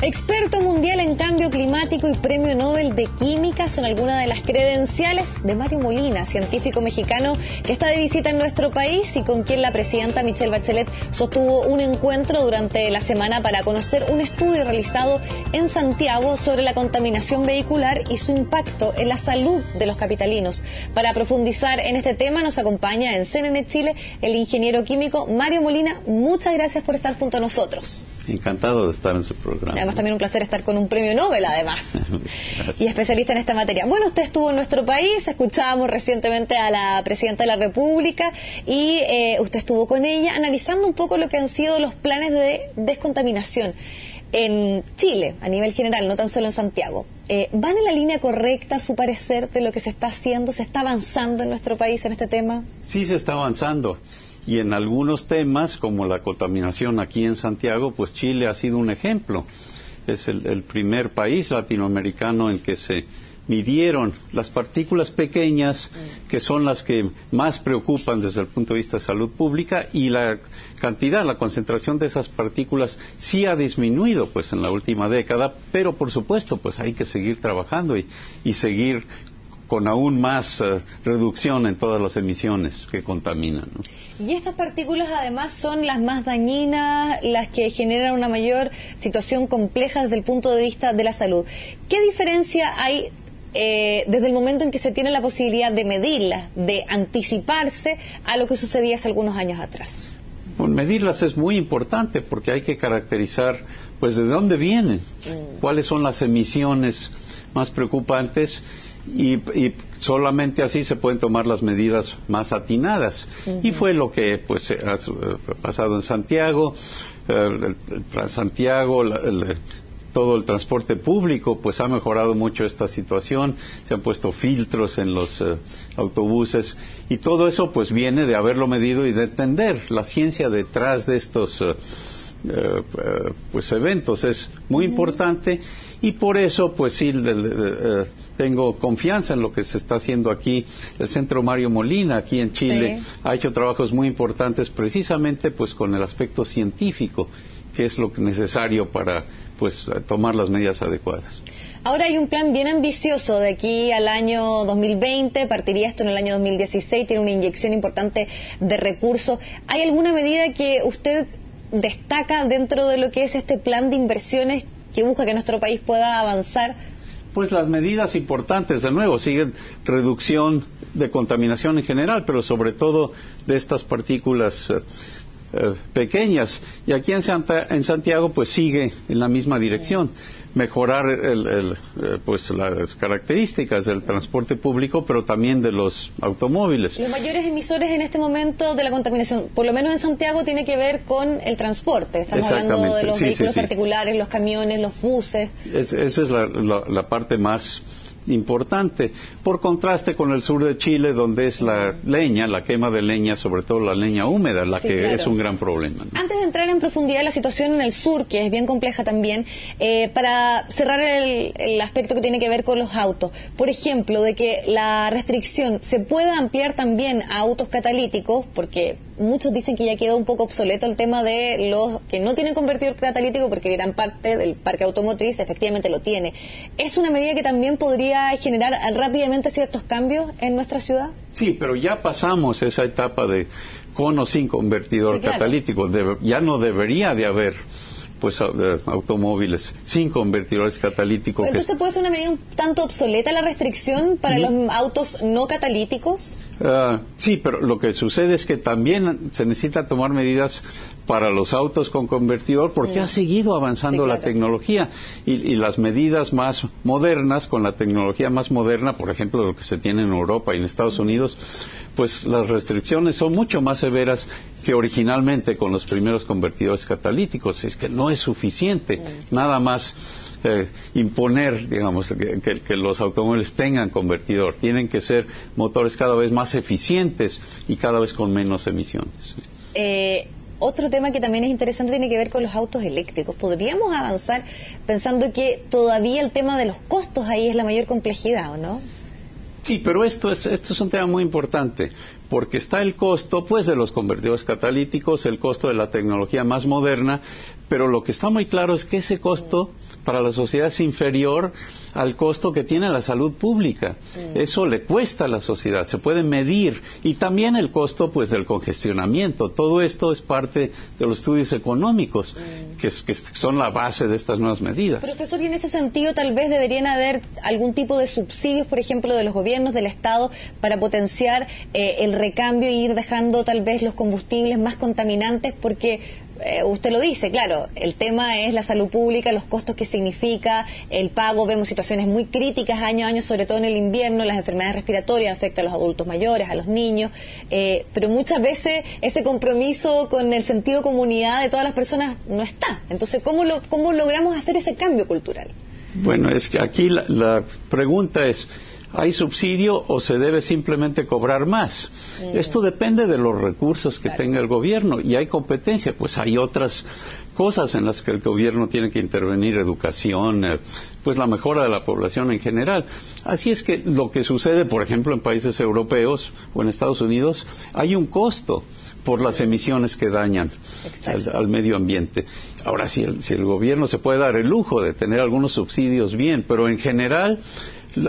Experto mundial en cambio climático y premio Nobel de Química son algunas de las credenciales de Mario Molina, científico mexicano que está de visita en nuestro país y con quien la presidenta Michelle Bachelet sostuvo un encuentro durante la semana para conocer un estudio realizado en Santiago sobre la contaminación vehicular y su impacto en la salud de los capitalinos. Para profundizar en este tema nos acompaña en CNN Chile el ingeniero químico Mario Molina. Muchas gracias por estar junto a nosotros. Encantado de estar en su programa. Además también un placer estar con un premio Nobel, además. Gracias. Y especialista en esta materia. Bueno, usted estuvo en nuestro país, escuchábamos recientemente a la presidenta de la República y usted estuvo con ella analizando un poco lo que han sido los planes de descontaminación en Chile, a nivel general, no tan solo en Santiago. ¿Van en la línea correcta, a su parecer, de lo que se está haciendo? ¿Se está avanzando en nuestro país en este tema? Sí, se está avanzando. Y en algunos temas, como la contaminación aquí en Santiago, pues Chile ha sido un ejemplo. Es el primer país latinoamericano en que se midieron las partículas pequeñas, que son las que más preocupan desde el punto de vista de salud pública, y la cantidad, la concentración de esas partículas sí ha disminuido pues en la última década, pero por supuesto pues hay que seguir trabajando y seguir con aún más reducción en todas las emisiones que contaminan, ¿no? Y estas partículas además son las más dañinas, las que generan una mayor situación compleja desde el punto de vista de la salud. ¿Qué diferencia hay desde el momento en que se tiene la posibilidad de medirlas, de anticiparse a lo que sucedía hace algunos años atrás? Bueno, medirlas es muy importante porque hay que caracterizar pues de dónde vienen, cuáles son las emisiones más preocupantes y solamente así se pueden tomar las medidas más atinadas. Y fue lo que pues ha pasado en Santiago, todo el transporte público pues ha mejorado mucho esta situación, se han puesto filtros en los autobuses y todo eso pues viene de haberlo medido y de entender la ciencia detrás de estos pues eventos. Es muy importante y por eso pues sí tengo confianza en lo que se está haciendo aquí. El Centro Mario Molina aquí en Chile ha hecho trabajos muy importantes precisamente pues con el aspecto científico, que es lo necesario para pues tomar las medidas adecuadas. Ahora hay un plan bien ambicioso de aquí al año 2020, partiría esto en el año 2016, tiene una inyección importante de recursos. ¿Hay alguna medida que usted destaca dentro de lo que es este plan de inversiones que busca que nuestro país pueda avanzar? Pues las medidas importantes, de nuevo, siguen reducción de contaminación en general, pero sobre todo de estas partículas pequeñas. Y aquí en Santiago pues sigue en la misma dirección, mejorar pues las características del transporte público, pero también de los automóviles. Los mayores emisores en este momento de la contaminación, por lo menos en Santiago, tiene que ver con el transporte. Estamos hablando de los vehículos particulares, los camiones, los buses. Esa es la parte más importante, por contraste con el sur de Chile, donde es la leña, la quema de leña, sobre todo la leña húmeda, que es un gran problema, ¿no? Antes de entrar en profundidad la situación en el sur, que es bien compleja también, para cerrar el aspecto que tiene que ver con los autos, por ejemplo, de que la restricción se pueda ampliar también a autos catalíticos, porque muchos dicen que ya quedó un poco obsoleto el tema de los que no tienen convertidor catalítico, porque gran parte del parque automotriz efectivamente lo tiene. ¿Es una medida que también podría generar rápidamente ciertos cambios en nuestra ciudad? Sí, pero ya pasamos esa etapa de con o sin convertidor catalítico. Ya no debería de haber pues automóviles sin convertidores catalíticos. Entonces, ¿puede ser una medida un tanto obsoleta la restricción para los autos no catalíticos? Sí, pero lo que sucede es que también se necesita tomar medidas para los autos con convertidor porque ha seguido avanzando la tecnología y las medidas más modernas, con la tecnología más moderna, por ejemplo, lo que se tiene en Europa y en Estados Unidos, pues las restricciones son mucho más severas que originalmente con los primeros convertidores catalíticos. Es que no es suficiente nada más imponer, digamos, que los automóviles tengan convertidor. Tienen que ser motores cada vez más eficientes y cada vez con menos emisiones. Otro tema que también es interesante tiene que ver con los autos eléctricos. ¿Podríamos avanzar pensando que todavía el tema de los costos ahí es la mayor complejidad, o no? Sí, pero esto es un tema muy importante, porque está el costo pues de los convertidores catalíticos, el costo de la tecnología más moderna, pero lo que está muy claro es que ese costo para la sociedad es inferior al costo que tiene la salud pública. Eso le cuesta a la sociedad, se puede medir, y también el costo pues del congestionamiento. Todo esto es parte de los estudios económicos que son la base de estas nuevas medidas. Profesor, y en ese sentido tal vez deberían haber algún tipo de subsidios, por ejemplo, de los gobiernos, del Estado, para potenciar el recambio e ir dejando tal vez los combustibles más contaminantes, porque usted lo dice, claro, el tema es la salud pública, los costos que significa el pago. Vemos situaciones muy críticas año a año, sobre todo en el invierno, las enfermedades respiratorias afectan a los adultos mayores, a los niños, pero muchas veces ese compromiso con el sentido de comunidad de todas las personas no está. Entonces, ¿cómo logramos hacer ese cambio cultural? Bueno, es que aquí la pregunta es, ¿hay subsidio o se debe simplemente cobrar más? Esto depende de los recursos que tenga el gobierno, y hay competencia, pues hay otras cosas en las que el gobierno tiene que intervenir, educación, pues la mejora de la población en general. Así es que lo que sucede, por ejemplo, en países europeos o en Estados Unidos, hay un costo por las emisiones que dañan al medio ambiente. Ahora, si el gobierno se puede dar el lujo de tener algunos subsidios, bien, pero en general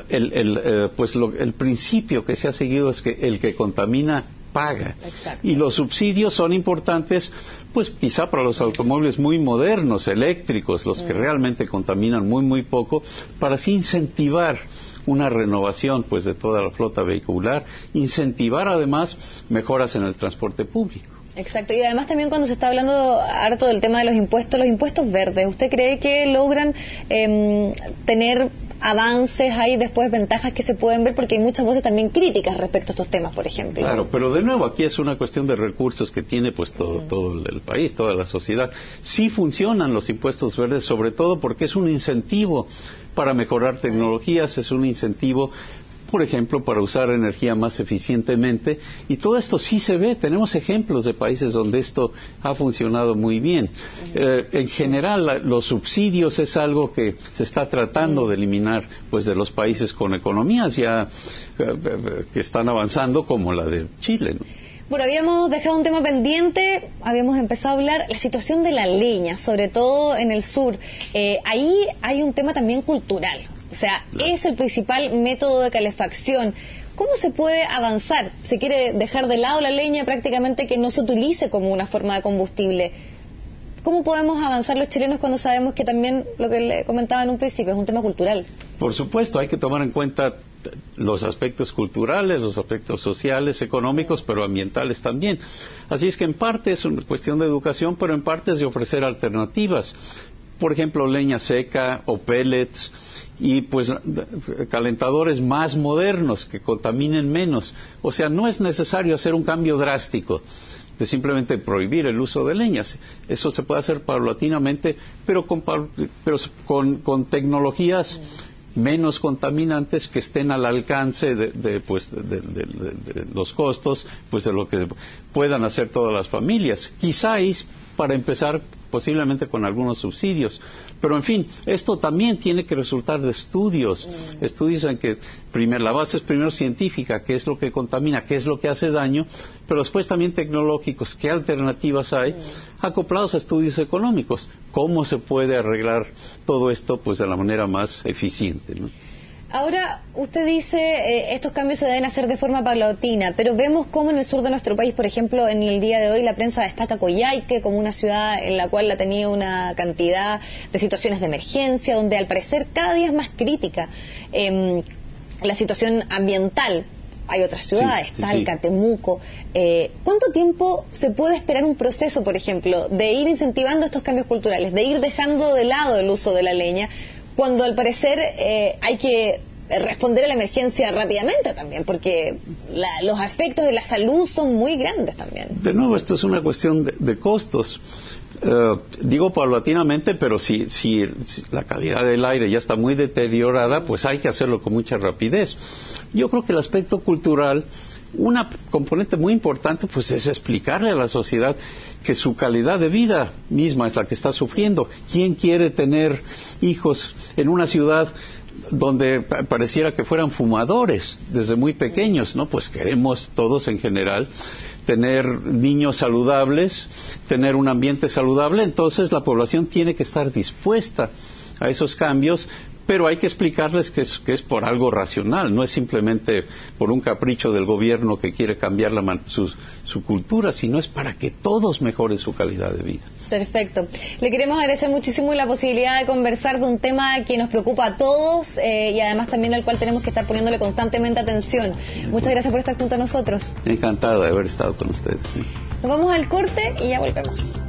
el principio que se ha seguido es que el que contamina paga. Exacto. Y los subsidios son importantes, pues quizá para los automóviles muy modernos, eléctricos, los que realmente contaminan muy poco, para así incentivar una renovación pues de toda la flota vehicular, incentivar además mejoras en el transporte público. Exacto, y además también cuando se está hablando harto del tema de los impuestos verdes, ¿usted cree que logran tener avances, hay después ventajas que se pueden ver? Porque hay muchas voces también críticas respecto a estos temas, por ejemplo. Claro, pero de nuevo aquí es una cuestión de recursos que tiene pues todo el país, toda la sociedad. Sí funcionan los impuestos verdes, sobre todo porque es un incentivo para mejorar tecnologías, es un incentivo, por ejemplo, para usar energía más eficientemente, y todo esto sí se ve. Tenemos ejemplos de países donde esto ha funcionado muy bien. En general, los subsidios es algo que se está tratando de eliminar pues de los países con economías ya que están avanzando, como la de Chile, ¿no? Bueno, habíamos dejado un tema pendiente, habíamos empezado a hablar la situación de la leña, sobre todo en el sur. Ahí hay un tema también cultural. O sea, es el principal método de calefacción. ¿Cómo se puede avanzar? ¿Se quiere dejar de lado la leña, prácticamente que no se utilice como una forma de combustible? ¿Cómo podemos avanzar los chilenos cuando sabemos que también, lo que le comentaba en un principio, es un tema cultural? Por supuesto, hay que tomar en cuenta los aspectos culturales, los aspectos sociales, económicos, pero ambientales también. Así es que en parte es una cuestión de educación, pero en parte es de ofrecer alternativas. Por ejemplo, leña seca o pellets, y pues calentadores más modernos que contaminen menos. O sea, no es necesario hacer un cambio drástico de simplemente prohibir el uso de leñas. Eso se puede hacer paulatinamente, pero con tecnologías menos contaminantes que estén al alcance de los costos, pues de lo que puedan hacer todas las familias. Quizás para empezar posiblemente con algunos subsidios. Pero en fin, esto también tiene que resultar de estudios en que la base es primero científica, qué es lo que contamina, qué es lo que hace daño, pero después también tecnológicos, qué alternativas hay, acoplados a estudios económicos, cómo se puede arreglar todo esto pues de la manera más eficiente, ¿no? Ahora, usted dice estos cambios se deben hacer de forma paulatina, pero vemos cómo en el sur de nuestro país, por ejemplo, en el día de hoy la prensa destaca Coyhaique como una ciudad en la cual ha tenido una cantidad de situaciones de emergencia, donde al parecer cada día es más crítica la situación ambiental. Hay otras ciudades, Talca, Temuco. ¿Cuánto tiempo se puede esperar un proceso, por ejemplo, de ir incentivando estos cambios culturales, de ir dejando de lado el uso de la leña, cuando al parecer hay que responder a la emergencia rápidamente también, porque los efectos de la salud son muy grandes también? De nuevo, esto es una cuestión de costos. Digo paulatinamente, pero si la calidad del aire ya está muy deteriorada, pues hay que hacerlo con mucha rapidez. Yo creo que el aspecto cultural, una componente muy importante, pues es explicarle a la sociedad que su calidad de vida misma es la que está sufriendo. ¿Quién quiere tener hijos en una ciudad donde pareciera que fueran fumadores desde muy pequeños, ¿no? Pues queremos todos en general tener niños saludables, tener un ambiente saludable, entonces la población tiene que estar dispuesta a esos cambios, pero hay que explicarles que es por algo racional, no es simplemente por un capricho del gobierno que quiere cambiar su cultura, sino es para que todos mejoren su calidad de vida. Perfecto. Le queremos agradecer muchísimo la posibilidad de conversar de un tema que nos preocupa a todos y además también al cual tenemos que estar poniéndole constantemente atención. Muchas gracias por estar junto a nosotros. Encantado de haber estado con ustedes. Sí. Nos vamos al corte y ya volvemos.